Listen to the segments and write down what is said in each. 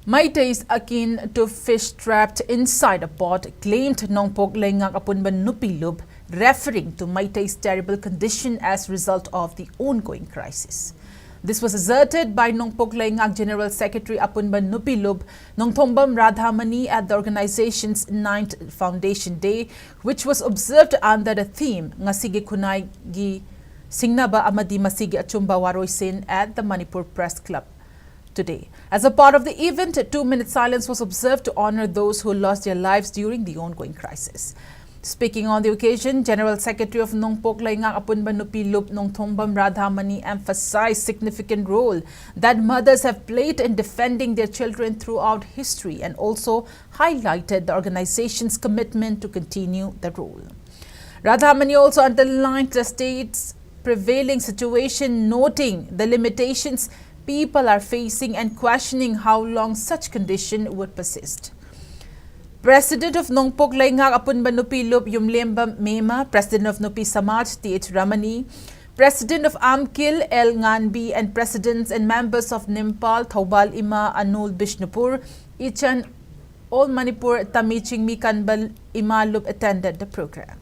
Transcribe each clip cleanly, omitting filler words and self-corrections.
Meiteis akin to fish trapped inside a pot claimed Nongpok Lengak Apunban Nupilub, referring to Meiteis' terrible condition as a result of the ongoing crisis. This was asserted by Nongpok Lengak General Secretary Apunban Nupilub Nongthombam Radhamani at the organization's 9th Foundation Day, which was observed under the theme Ngasigi Kunai Gi Singnaba Amadi Masigi Achumba Waroisin at the Manipur Press Club today. As a part of the event, a 2-minute silence was observed to honor those who lost their lives during the ongoing crisis. Speaking on the occasion, General Secretary of Nongpok Lengak Apunban Nupilub Nongthombam Radhamani emphasized significant role that mothers have played in defending their children throughout history and also highlighted the organization's commitment to continue the role. Radhamani also underlined the state's prevailing situation, noting the limitations people are facing and questioning how long such condition would persist. President of Nongpok Lengak Apunban Nupilub Yumlembam Mema, President of Nupi Samaj T.H. Ramani, President of Amkil Nlanl and Presidents and members of Imphal, Thoubal Ima, Nlanl Bishnupur, Ichan, all Manipur Tamiching Mikanbal Imalub attended the program.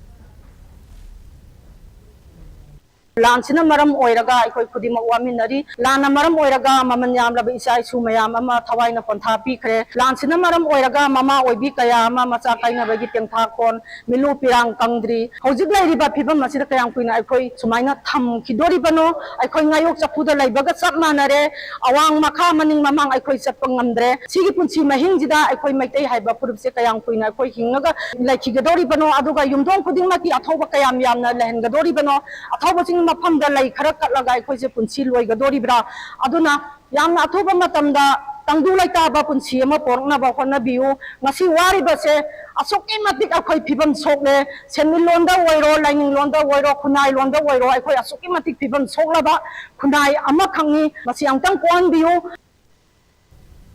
Lansina maram oiraga ikoi khudima waminari lana maram oiraga mamanyam labi isai sumayam ama thawaina pontha pikre lansina maram oiraga mama oibi kaya ama macha kaina bagi tengtha kon milu pirang kangdri hojik lairiba phibam masida kayang kuina ikoi sumaina tham khidori bano ikoi ngayok chapuda laibaga chap manare awang makha maning mamang ikoi chapngamdre sigi punchi mahingjida ikoi maitei haiba purupse kayang kuina ikoi hingaga laikhigadori bano aduga yumdong khudingmaki athoba kayam yamna lehengadori bano athoba mafamda lai khara katlaga aikoise punchi loigadoribra aduna yamna athoba matamda tangdu laitaba punchi ama porna ba khona biu ngasi wariba se asoki matik akoi phibam sokle senmil londa oiro laining londa oiro khunai londa oiro akoi asoki matik phibam soklaba khunai ama khangi masi angtang kon biu